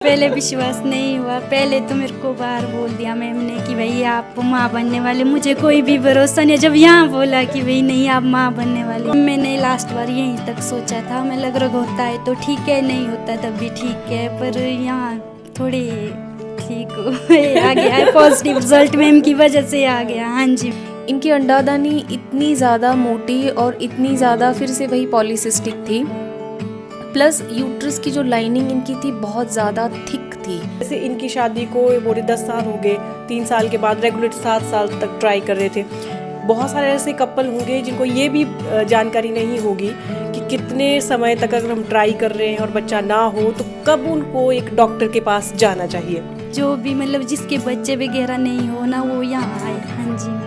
पहले विश्वास नहीं हुआ। पहले तो मेरे को बाहर बोल दिया मैम ने कि भाई आप माँ बनने वाले, मुझे कोई भी भरोसा नहीं। जब यहाँ बोला कि भाई नहीं आप माँ बनने वाले, मैंने लास्ट बार यहीं तक सोचा था। मैं लग रहा होता है तो ठीक है, नहीं होता तब भी ठीक है, पर यहाँ थोड़ी ठीक आ गया है। पॉजिटिव रिजल्ट मैम की वजह से आ गया। हाँ जी। इनकी अंडादानी इतनी ज़्यादा मोटी और इतनी ज़्यादा फिर से वही पॉलीसिस्टिक थी, प्लस यूट्रस की जो लाइनिंग इनकी थी बहुत ज़्यादा थिक थी। जैसे इनकी शादी को पूरे 10 साल हो गए, 3 साल के बाद रेगुलर 7 साल तक ट्राई कर रहे थे। बहुत सारे ऐसे कपल होंगे जिनको ये भी जानकारी नहीं होगी कि कितने समय तक अगर हम ट्राई कर रहे हैं और बच्चा ना हो तो कब उनको एक डॉक्टर के पास जाना चाहिए। जो भी मतलब जिसके बच्चे वगैरह नहीं हो ना, वो यहाँ आए। हाँ जी,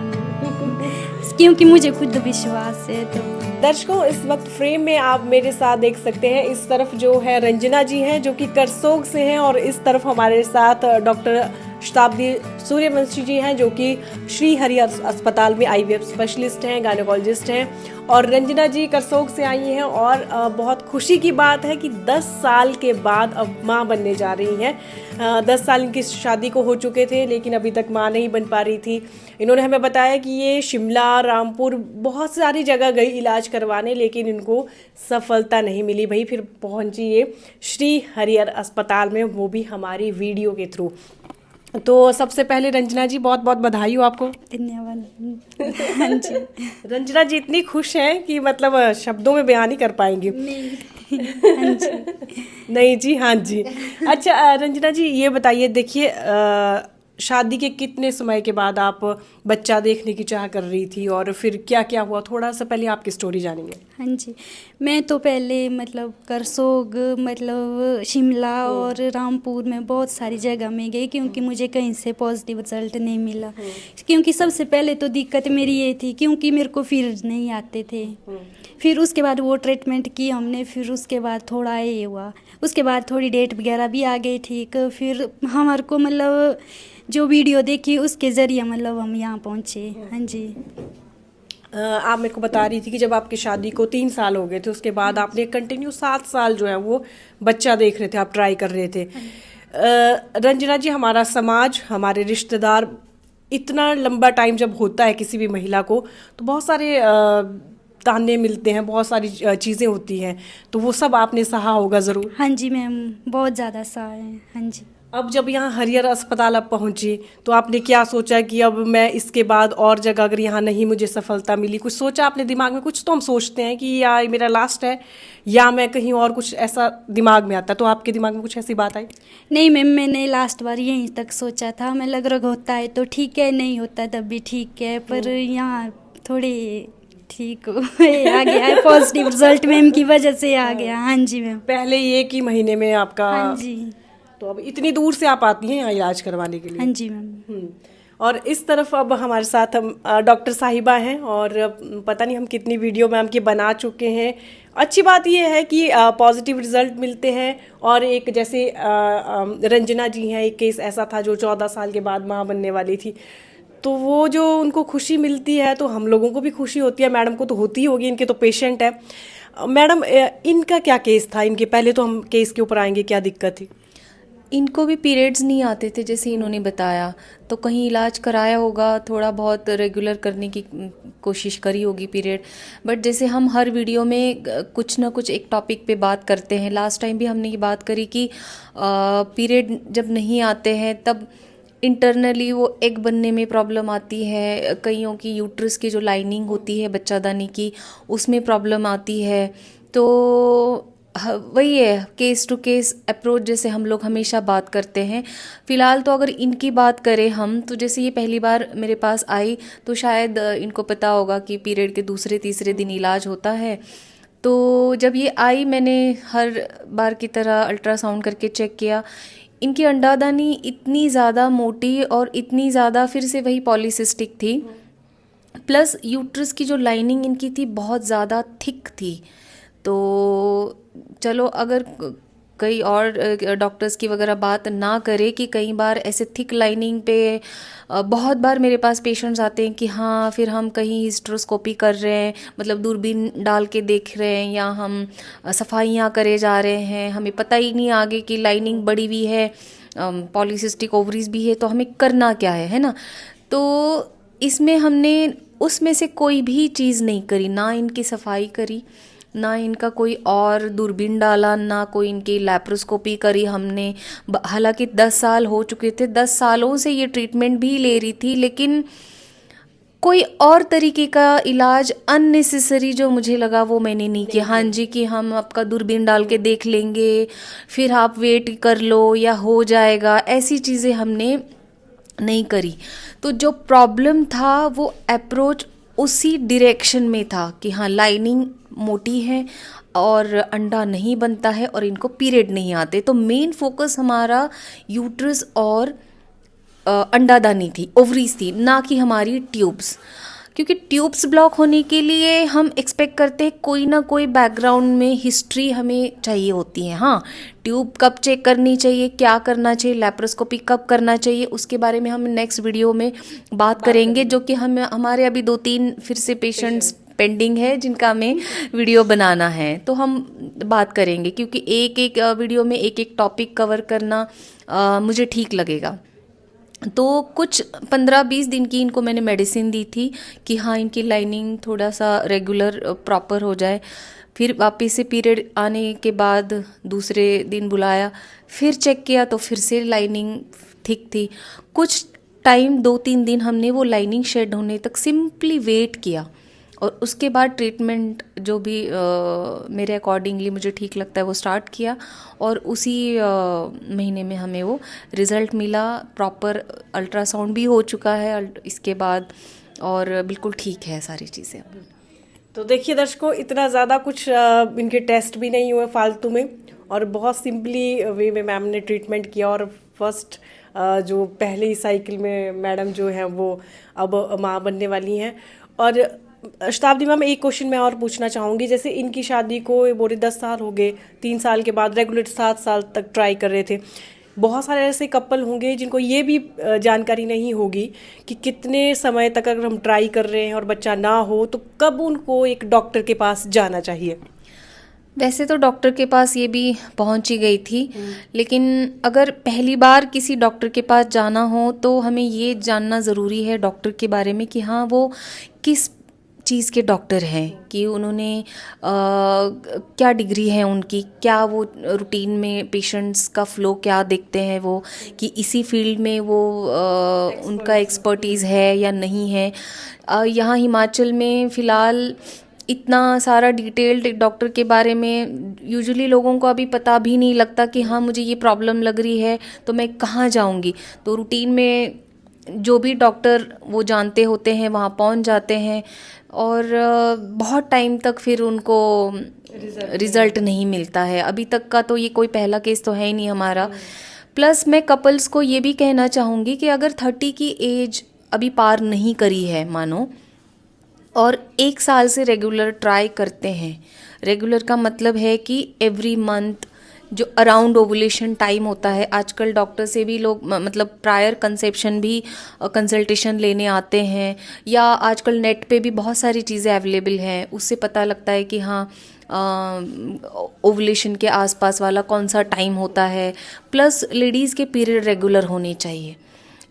क्योंकि मुझे खुद विश्वास है। तो दर्शकों, इस वक्त फ्रेम में आप मेरे साथ देख सकते हैं, इस तरफ जो है रंजना जी हैं जो कि करसोग से हैं, और इस तरफ हमारे साथ डॉक्टर शताब्दी सूर्यवंशी जी हैं जो कि श्री हरि अस्पताल में आईवीएफ स्पेशलिस्ट हैं, गायनेकोलॉजिस्ट हैं। और रंजना जी करसोग से आई हैं और बहुत खुशी की बात है कि 10 साल के बाद अब माँ बनने जा रही हैं। 10 साल इनकी शादी को हो चुके थे लेकिन अभी तक माँ नहीं बन पा रही थी। इन्होंने हमें बताया कि ये शिमला, रामपुर, बहुत सारी जगह गई इलाज करवाने, लेकिन इनको सफलता नहीं मिली। भाई फिर पहुंची ये श्री हरिहर अस्पताल में, वो भी हमारी वीडियो के थ्रू। तो सबसे पहले रंजना जी बहुत बहुत बधाई हो आपको। धन्यवाद। हाँ जी। रंजना जी इतनी खुश हैं कि मतलब शब्दों में बयान नहीं कर पाएंगी। हाँ जी। नहीं जी, हाँ जी। अच्छा रंजना जी ये बताइए, देखिए शादी के कितने समय के बाद आप बच्चा देखने की चाह कर रही थी और फिर क्या क्या हुआ, थोड़ा सा पहले आपकी स्टोरी जानेंगे। हाँ जी, मैं तो पहले मतलब करसोग, मतलब शिमला और रामपुर में बहुत सारी जगह में गई, क्योंकि मुझे कहीं से पॉजिटिव रिजल्ट नहीं मिला। क्योंकि सबसे पहले तो दिक्कत मेरी ये थी क्योंकि मेरे को पीरियड्स नहीं आते थे। फिर उसके बाद वो ट्रीटमेंट की हमने, फिर उसके बाद थोड़ा ये हुआ, उसके बाद थोड़ी डेट वगैरह भी आ गई ठीक। फिर हमारे को मतलब जो वीडियो देखी उसके ज़रिए मतलब हम यहाँ पहुँचे। हाँ जी। आप मेरे को बता रही थी कि जब आपकी शादी को 3 साल हो गए थे उसके बाद आपने कंटिन्यू 7 साल जो है वो बच्चा देख रहे थे, आप ट्राई कर रहे थे। रंजना जी, हमारा समाज, हमारे रिश्तेदार, इतना लंबा टाइम जब होता है किसी भी महिला को तो बहुत सारे ताने मिलते हैं, बहुत सारी चीज़ें होती हैं, तो वो सब आपने सहा होगा ज़रूर। हाँ जी मैम, बहुत ज़्यादा सहा है। हाँ जी। अब जब यहाँ हरिहर अस्पताल आप पहुँची तो आपने क्या सोचा कि अब मैं इसके बाद और जगह अगर यहाँ नहीं मुझे सफलता मिली, कुछ सोचा आपने दिमाग में? कुछ तो हम सोचते हैं कि यार मेरा लास्ट है या मैं कहीं और, कुछ ऐसा दिमाग में आता है, तो आपके दिमाग में कुछ ऐसी बात आई? नहीं मैम, मैंने लास्ट बार यहीं तक सोचा था। मैं लग रहा होता है तो ठीक है, नहीं होता तब भी ठीक है, पर यहाँ थोड़ी ठीक आ गया है। पॉजिटिव रिजल्ट मैम की वजह से आ गया। हाँ जी मैम। पहले ये कि महीने में आपका। हाँ जी। तो अब इतनी दूर से आप आती हैं यहाँ इलाज करवाने के लिए? हाँ जी मैम। और इस तरफ अब हमारे साथ हम डॉक्टर साहिबा हैं, और पता नहीं हम कितनी वीडियो मैम की बना चुके हैं। अच्छी बात यह है कि पॉजिटिव रिजल्ट मिलते हैं। और एक जैसे रंजना जी हैं, एक केस ऐसा था जो 14 साल के बाद माँ बनने वाली थी, तो वो जो उनको खुशी मिलती है तो हम लोगों को भी खुशी होती है, मैडम को तो होती ही होगी, इनके तो पेशेंट है। मैडम इनका क्या केस था? इनके पहले तो हम केस के ऊपर आएंगे, क्या दिक्कत थी? इनको भी पीरियड्स नहीं आते थे जैसे इन्होंने बताया, तो कहीं इलाज कराया होगा, थोड़ा बहुत रेगुलर करने की कोशिश करी होगी पीरियड। बट जैसे हम हर वीडियो में कुछ ना कुछ एक टॉपिक पे बात करते हैं, लास्ट टाइम भी हमने ये बात करी कि पीरियड जब नहीं आते हैं तब इंटरनली वो एग बनने में प्रॉब्लम आती है, कईयों की यूट्रस की जो लाइनिंग होती है बच्चादानी की उसमें प्रॉब्लम आती है। तो वही है, केस टू केस अप्रोच जैसे हम लोग हमेशा बात करते हैं। फ़िलहाल तो अगर इनकी बात करें हम, तो जैसे ये पहली बार मेरे पास आई तो शायद इनको पता होगा कि पीरियड के दूसरे तीसरे दिन इलाज होता है। तो जब ये आई मैंने हर बार की तरह अल्ट्रासाउंड करके चेक किया। इनकी अंडादानी इतनी ज़्यादा मोटी और इतनी ज़्यादा फिर से वही पॉलीसिस्टिक थी, प्लस यूट्रस की जो लाइनिंग इनकी थी बहुत ज़्यादा थिक थी। तो चलो, अगर कई और डॉक्टर्स की वगैरह बात ना करें कि कई बार ऐसे थिक लाइनिंग पे बहुत बार मेरे पास पेशेंट्स आते हैं कि हाँ फिर हम कहीं हिस्ट्रोस्कोपी कर रहे हैं, मतलब दूरबीन डाल के देख रहे हैं, या हम सफाइयाँ करे जा रहे हैं, हमें पता ही नहीं आगे कि लाइनिंग बढ़ी हुई है, पॉलीसिस्टिक ओवरीज भी है, तो हमें करना क्या है ना। तो इसमें हमने उसमें से कोई भी चीज़ नहीं करी, ना इनकी सफाई करी, ना इनका कोई और दूरबीन डाला, ना कोई इनकी लैप्रोस्कोपी करी हमने। हालांकि 10 साल हो चुके थे, 10 सालों से ये ट्रीटमेंट भी ले रही थी, लेकिन कोई और तरीके का इलाज अननेसेसरी जो मुझे लगा वो मैंने नहीं किया। हाँ जी, कि हम आपका दूरबीन डाल के देख लेंगे, फिर आप वेट कर लो या हो जाएगा, ऐसी चीज़ें हमने नहीं करी। तो जो प्रॉब्लम था वो अप्रोच उसी डायरेक्शन में था कि हाँ लाइनिंग मोटी है और अंडा नहीं बनता है और इनको पीरियड नहीं आते। तो मेन फोकस हमारा यूट्रस और अंडादानी थी, ओवरीज थी, ना कि हमारी ट्यूब्स। क्योंकि ट्यूब्स ब्लॉक होने के लिए हम एक्सपेक्ट करते हैं कोई ना कोई बैकग्राउंड में हिस्ट्री हमें चाहिए होती है। हाँ, ट्यूब कब चेक करनी चाहिए, क्या करना चाहिए, लैप्रोस्कोपी कब करना चाहिए, उसके बारे में हम नेक्स्ट वीडियो में बात करेंगे, जो कि हम हमारे अभी 2-3 फिर से पेशेंट्स पेंडिंग है जिनका हमें वीडियो बनाना है, तो हम बात करेंगे। क्योंकि एक एक वीडियो में एक एक टॉपिक कवर करना मुझे ठीक लगेगा। तो कुछ 15-20 दिन की इनको मैंने मेडिसिन दी थी कि हाँ इनकी लाइनिंग थोड़ा सा रेगुलर प्रॉपर हो जाए। फिर वापस से पीरियड आने के बाद दूसरे दिन बुलाया, फिर चेक किया तो फिर से लाइनिंग ठीक थी। कुछ टाइम 2-3 दिन हमने वो लाइनिंग शेड होने तक सिंपली वेट किया, और उसके बाद ट्रीटमेंट जो भी मेरे अकॉर्डिंगली मुझे ठीक लगता है वो स्टार्ट किया, और उसी महीने में हमें वो रिज़ल्ट मिला। प्रॉपर अल्ट्रासाउंड भी हो चुका है इसके बाद, और बिल्कुल ठीक है सारी चीज़ें। तो देखिए दर्शकों, इतना ज़्यादा कुछ इनके टेस्ट भी नहीं हुए फालतू में, और बहुत सिंपली वे में मैम ने ट्रीटमेंट किया, और फर्स्ट जो पहले ही साइकिल में मैडम जो है वो अब माँ बनने वाली हैं। और शताब्दी मैम, एक क्वेश्चन मैं और पूछना चाहूँगी। जैसे इनकी शादी को बोले 10 साल हो गए, 3 साल के बाद रेगुलर 7 साल तक ट्राई कर रहे थे। बहुत सारे ऐसे कपल होंगे जिनको ये भी जानकारी नहीं होगी कि कितने समय तक अगर हम ट्राई कर रहे हैं और बच्चा ना हो तो कब उनको एक डॉक्टर के पास जाना चाहिए। वैसे तो डॉक्टर के पास ये भी पहुंच ही गई थी, लेकिन अगर पहली बार किसी डॉक्टर के पास जाना हो तो हमें ये जानना ज़रूरी है डॉक्टर के बारे में कि हाँ वो किस चीज़ के डॉक्टर हैं, कि उन्होंने क्या डिग्री है उनकी, क्या वो रूटीन में पेशेंट्स का फ़्लो क्या देखते हैं, वो कि इसी फील्ड में वो उनका एक्सपर्टीज़ है या नहीं है। यहाँ हिमाचल में फ़िलहाल इतना सारा डिटेल्ड डॉक्टर के बारे में यूजुअली लोगों को अभी पता भी नहीं लगता कि हाँ मुझे ये प्रॉब्लम लग रही है तो मैं कहाँ जाऊँगी। तो रूटीन में जो भी डॉक्टर वो जानते होते हैं वहाँ पहुँच जाते हैं, और बहुत टाइम तक फिर उनको रिज़ल्ट नहीं मिलता है। अभी तक का तो ये कोई पहला केस तो है ही नहीं हमारा। प्लस मैं कपल्स को ये भी कहना चाहूँगी कि अगर 30 की एज अभी पार नहीं करी है मानो, और 1 साल से रेगुलर ट्राई करते हैं, रेगुलर का मतलब है कि एवरी मंथ जो अराउंड ओवुलेशन टाइम होता है, आजकल डॉक्टर से भी लोग मतलब प्रायर कंसेप्शन भी कंसल्टेशन लेने आते हैं, या आजकल नेट पे भी बहुत सारी चीज़ें अवेलेबल हैं, उससे पता लगता है कि हाँ ओवुलेशन के आसपास वाला कौन सा टाइम होता है। प्लस लेडीज़ के पीरियड रेगुलर होने चाहिए,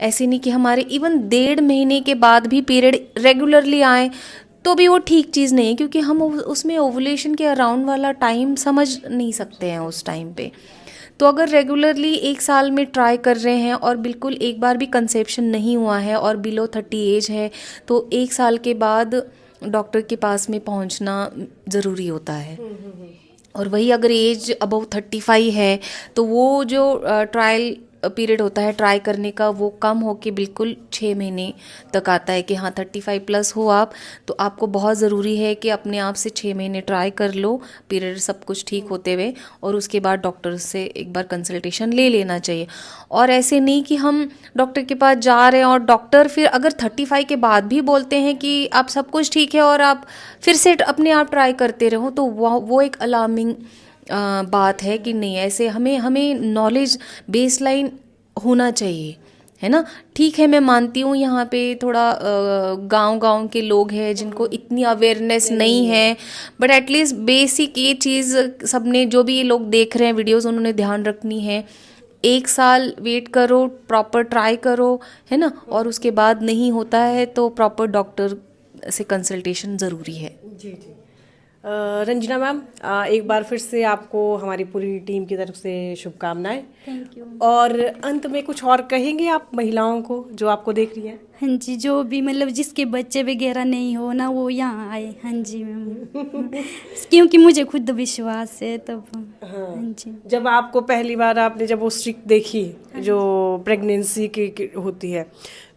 ऐसे नहीं कि हमारे इवन 1.5 महीने के बाद भी पीरियड रेगुलरली आए तो भी वो ठीक चीज़ नहीं है, क्योंकि हम उसमें ओवुलेशन के अराउंड वाला टाइम समझ नहीं सकते हैं उस टाइम पे। तो अगर रेगुलरली 1 साल में ट्राई कर रहे हैं और बिल्कुल एक बार भी कंसेप्शन नहीं हुआ है और बिलो 30 एज है, तो 1 साल के बाद डॉक्टर के पास में पहुंचना ज़रूरी होता है। और वही अगर एज अबव 35 है तो वो जो ट्रायल पीरियड होता है ट्राई करने का वो कम होके बिल्कुल 6 महीने तक आता है कि हाँ 35 प्लस हो आप, तो आपको बहुत ज़रूरी है कि अपने आप से 6 महीने ट्राई कर लो पीरियड सब कुछ ठीक होते हुए, और उसके बाद डॉक्टर से एक बार कंसल्टेशन ले लेना चाहिए। और ऐसे नहीं कि हम डॉक्टर के पास जा रहे हैं और डॉक्टर फिर अगर 35 के बाद भी बोलते हैं कि आप सब कुछ ठीक है और आप फिर से अपने आप ट्राई करते रहो, तो वो एक अलार्मिंग बात है कि नहीं, ऐसे हमें हमें नॉलेज बेसलाइन होना चाहिए, है ना। ठीक है, मैं मानती हूँ यहाँ पे थोड़ा गांव के लोग हैं जिनको इतनी अवेयरनेस नहीं है, बट एटलीस्ट बेसिक ये चीज़ सबने, जो भी ये लोग देख रहे हैं वीडियोस, उन्होंने ध्यान रखनी है। 1 साल वेट करो, प्रॉपर ट्राई करो, है ना, और उसके बाद नहीं होता है तो प्रॉपर डॉक्टर से कंसल्टेशन ज़रूरी है। जी जी। रंजना मैम, एक बार फिर से आपको हमारी पूरी टीम की तरफ से शुभकामनाएं। Thank you. और अंत में कुछ और कहेंगे आप महिलाओं को जो आपको देख रही हैं? हाँ जी, जो भी मतलब जिसके बच्चे वगैरह नहीं हो ना, वो यहाँ आए। हाँ जी मैम। क्योंकि मुझे खुद विश्वास है तब। हाँ जी। जब आपको पहली बार आपने जब वो स्ट्रिक देखी जो प्रेगनेंसी की होती है,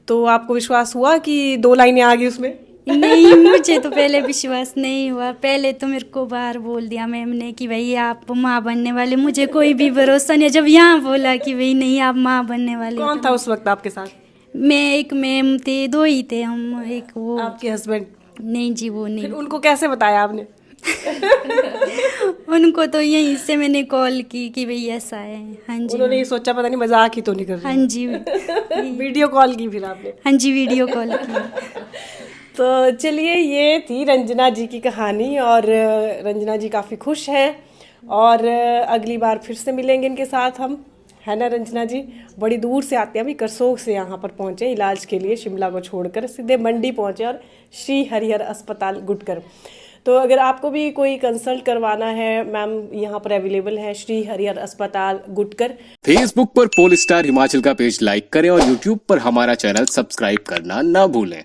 तो आपको विश्वास हुआ कि 2 लाइनें आ गई उसमें? नहीं, मुझे तो पहले विश्वास नहीं हुआ। पहले तो मेरे को बाहर बोल दिया मैम ने कि भाई आप माँ बनने वाले, मुझे कोई भी भरोसा नहीं। जब यहाँ बोला कि भाई नहीं आप माँ बनने वाले। कौन था उस वक्त आपके साथ? मैं, एक मैम थे, 2 ही थे हम, एक वो। आपके हस्बैंड? नहीं जी, वो नहीं। फिर उनको कैसे बताया आपने? उनको तो यहीं से मैंने कॉल की कि भाई ऐसा है। हाँ जी। उन्होंने ये सोचा पता नहीं मजाक ही तो नहीं कर रही? हाँ जी। वीडियो कॉल की फिर आपने? हाँ जी, वीडियो कॉल की। तो चलिए, ये थी रंजना जी की कहानी, और रंजना जी काफ़ी खुश हैं, और अगली बार फिर से मिलेंगे इनके साथ हम, है ना रंजना जी? बड़ी दूर से आते हैं, अभी करसोग से यहाँ पर पहुँचे इलाज के लिए, शिमला को छोड़कर सीधे मंडी पहुँचे, और श्री हरिहर अस्पताल गुटकर। तो अगर आपको भी कोई कंसल्ट करवाना है, मैम यहाँ पर अवेलेबल है, श्री हरिहर अस्पताल गुटकर। फेसबुक पर पोल स्टार हिमाचल का पेज लाइक करें और यूट्यूब पर हमारा चैनल सब्सक्राइब करना ना भूलें।